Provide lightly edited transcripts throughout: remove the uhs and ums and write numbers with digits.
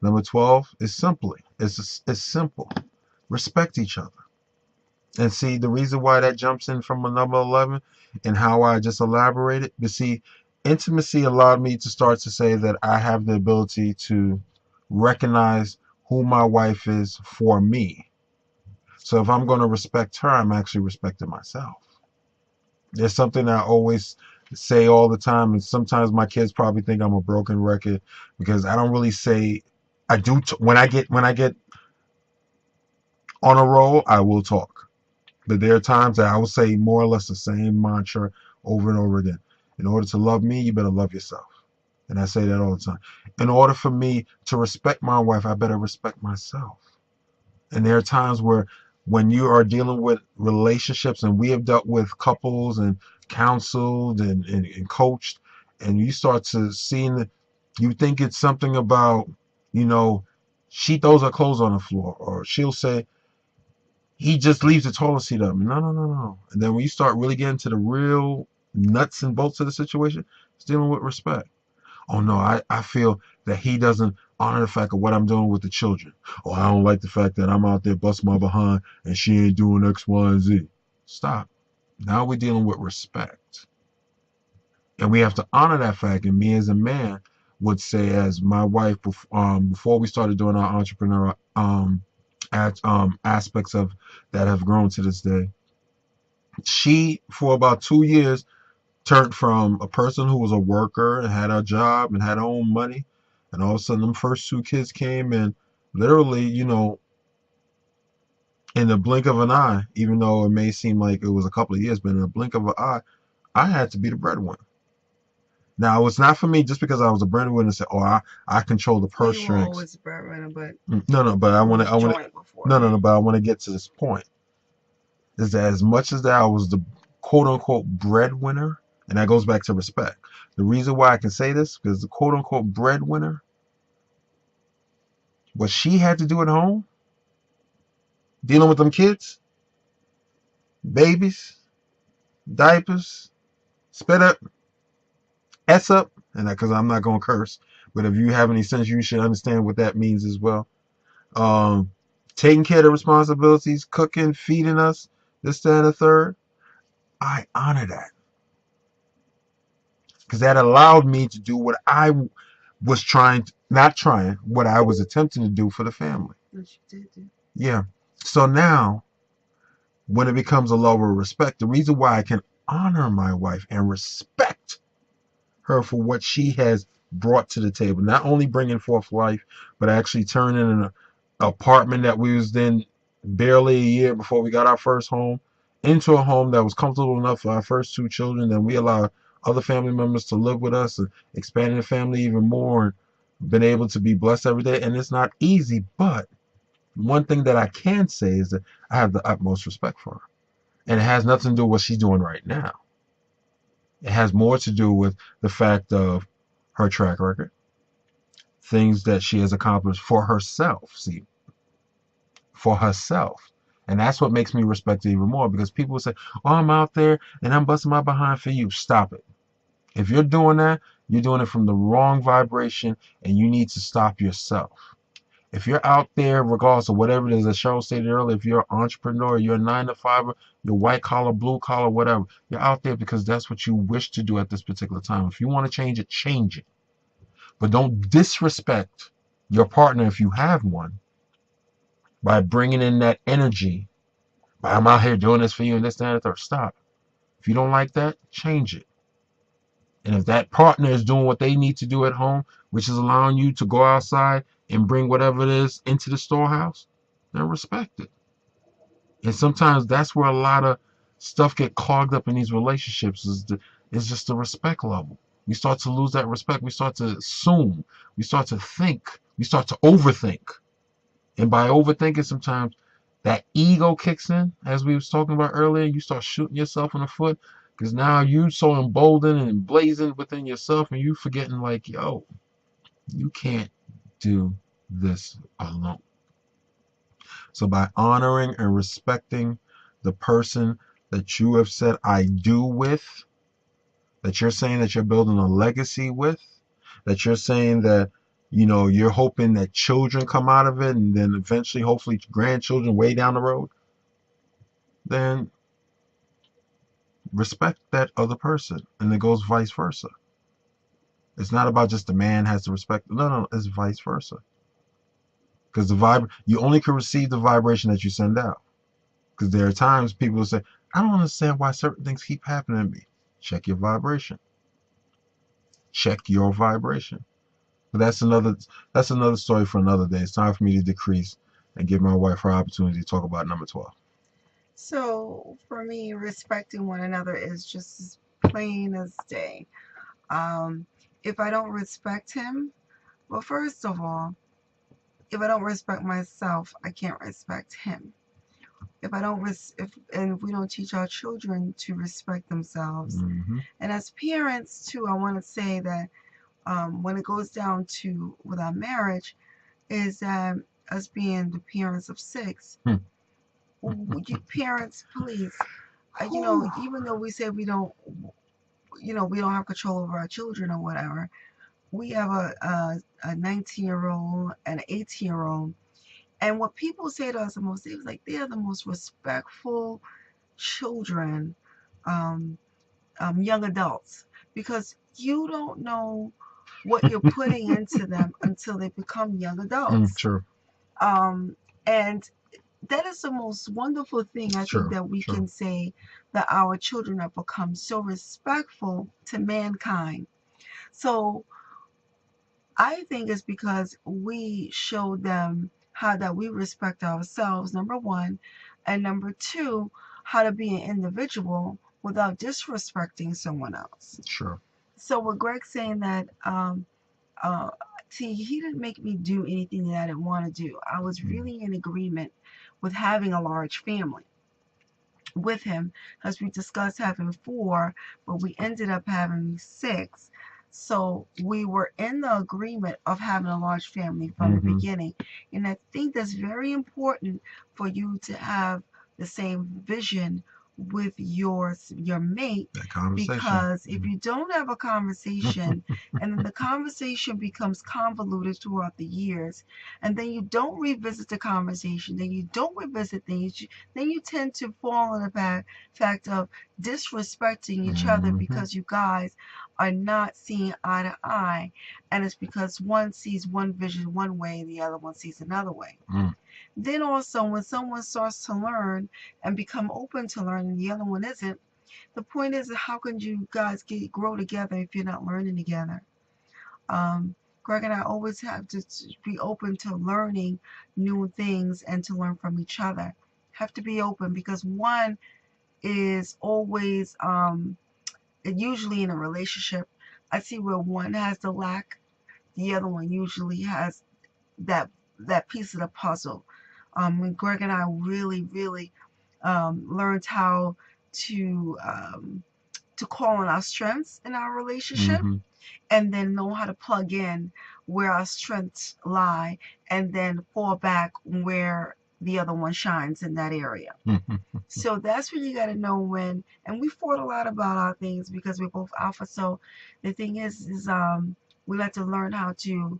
Number 12 is it's simple. Respect each other. And see, the reason why that jumps in from a number 11 and how I just elaborated, but see, intimacy allowed me to start to say that I have the ability to recognize who my wife is for me. So if I'm going to respect her, I'm actually respecting myself. There's something I always say all the time, and sometimes my kids probably think I'm a broken record because I don't really say. I do when I get on a roll, I will talk. But there are times that I will say more or less the same mantra over and over again. In order to love me, you better love yourself. And I say that all the time. In order for me to respect my wife, I better respect myself. And there are times where when you are dealing with relationships, and we have dealt with couples and counseled and coached, and you start to see that you think it's something about, you know, she throws her clothes on the floor, or she'll say, he just leaves the toilet seat up. No, no, no, no. And then when you start really getting to the real nuts and bolts of the situation, it's dealing with respect. Oh no, I feel that he doesn't honor the fact of what I'm doing with the children. Oh, I don't like the fact that I'm out there busting my behind and she ain't doing X, Y, and Z. Stop. Now we're dealing with respect. And we have to honor that fact. And me as a man would say, as my wife, before we started doing our entrepreneur aspects of that have grown to this day, she, for about 2 years, turned from a person who was a worker and had a job and had her own money, and all of a sudden them first two kids came, and literally, in the blink of an eye, even though it may seem like it was a couple of years, but in the blink of an eye, I had to be the breadwinner. Now it's not for me just because I was a breadwinner and say, oh, I control the Well, purse you were strings. always a breadwinner, but No, but it was joint before no, that. but I want to get to this point. Is that as much as that I was the quote unquote breadwinner, and that goes back to respect. The reason why I can say this, because the quote unquote breadwinner, what she had to do at home, dealing with them kids, babies, diapers, spit up, S up, and that because I'm not gonna curse, but if you have any sense, you should understand what that means as well. Um, Taking care of the responsibilities, cooking, feeding us, this, that, and the third. I honor that because that allowed me to do what I was trying, not trying, what I was attempting to do for the family. Which you did do. Yeah. So now, when it becomes a level of respect, the reason why I can honor my wife and respect her for what she has brought to the table, not only bringing forth life, but actually turning an apartment that we was in barely a year before we got our first home into a home that was comfortable enough for our first two children. Then we allowed other family members to live with us and expanding the family even more, and been able to be blessed every day. And it's not easy, but one thing that I can say is that I have the utmost respect for her. And it has nothing to do with what she's doing right now. It has more to do with the fact of her track record, things that she has accomplished for herself. See, for herself. And that's what makes me respect it even more, because people say, oh, I'm out there and I'm busting my behind for you. Stop it. If you're doing that, you're doing it from the wrong vibration, and you need to stop yourself. If you're out there, regardless of whatever it is, as Cheryl stated earlier, if you're an entrepreneur, you're a 9 to 5, you're white collar, blue collar, whatever, you're out there because that's what you wish to do at this particular time. If you want to change it, change it. But don't disrespect your partner if you have one by bringing in that energy. I'm out here doing this for you and this, that, and the third. Stop. If you don't like that, change it. And if that partner is doing what they need to do at home, which is allowing you to go outside and bring whatever it is into the storehouse, then respect it. And sometimes that's where a lot of stuff get clogged up in these relationships, is just the respect level. We start to lose that respect. We start to assume. We start to think. We start to overthink. And by overthinking, sometimes that ego kicks in, as we was talking about earlier. You start shooting yourself in the foot because now you so emboldened and blazing within yourself, and you forgetting like, yo, you can't do this alone. So by honoring and respecting the person that you have said I do with, that you're saying that you're building a legacy with, that you're saying that you're hoping that children come out of it, and then eventually, hopefully, grandchildren way down the road, then respect that other person. And it goes vice versa. It's not about just the man has to respect. No, it's vice versa. Because you only can receive the vibration that you send out. Because there are times people say, I don't understand why certain things keep happening to me. Check your vibration. Check your vibration. But that's another story for another day. It's time for me to decrease and give my wife her opportunity to talk about number 12. So for me, respecting one another is just as plain as day. If I don't respect him, well, first of all, if I don't respect myself, I can't respect him. If I don't if we don't teach our children to respect themselves, and as parents too, I want to say that when it goes down to with our marriage, is that us being the parents of 6, parents, please, even though we say we don't, we don't have control over our children or whatever, we have a 19-year-old and an 18-year-old. And what people say to us the most, is like they are the most respectful children, young adults, because you don't know what you're putting into them until they become young adults. Sure. And that is the most wonderful thing I think that we can say, that our children have become so respectful to mankind. So I think it's because we showed them how that we respect ourselves, number one, and number two, how to be an individual without disrespecting someone else. Sure. So with Greg saying that, see, he didn't make me do anything that I didn't want to do. I was really in agreement with having a large family with him, as we discussed having 4, but we ended up having 6. So we were in the agreement of having a large family from the beginning. And I think that's very important for you to have the same vision with your mate, because if you don't have a conversation and then the conversation becomes convoluted throughout the years, and then you don't revisit the conversation, then you don't revisit things, then you tend to fall in the fact of disrespecting each other, because you guys are not seeing eye to eye, and it's because one sees one vision one way and the other one sees another way. Then also, when someone starts to learn and become open to learning, the other one isn't, the point is, how can you guys grow together if you're not learning together? Greg and I always have to be open to learning new things and to learn from each other. Have to be open, because one is always, usually in a relationship, I see where one has the lack, the other one usually has that piece of the puzzle. When Greg and I really learned how to call on our strengths in our relationship, and then know how to plug in where our strengths lie, and then fall back where the other one shines in that area. So that's what you got to know when. And we fought a lot about our things because we're both alpha. So the thing is we like to learn how to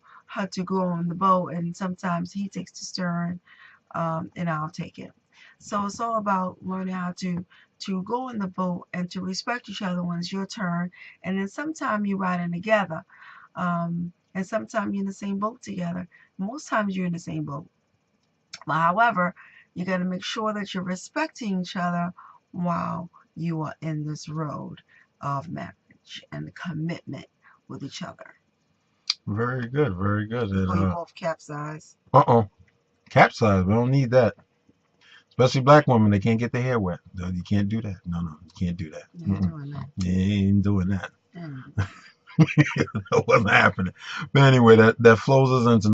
go on the boat, and sometimes he takes the stern, and I'll take it. So it's all about learning how to go in the boat and to respect each other when it's your turn. And then sometimes you're riding together, and sometimes you're in the same boat together. Most times you're in the same boat. But however, you got to make sure that you're respecting each other while you are in this road of marriage and the commitment with each other. Very good, very good. Before you both capsize. Capsize, we don't need that. Especially black women, they can't get their hair wet. No, you can't do that. No, you can't do that. You ain't doing that. You ain't doing that. That wasn't happening. But anyway, that flows us into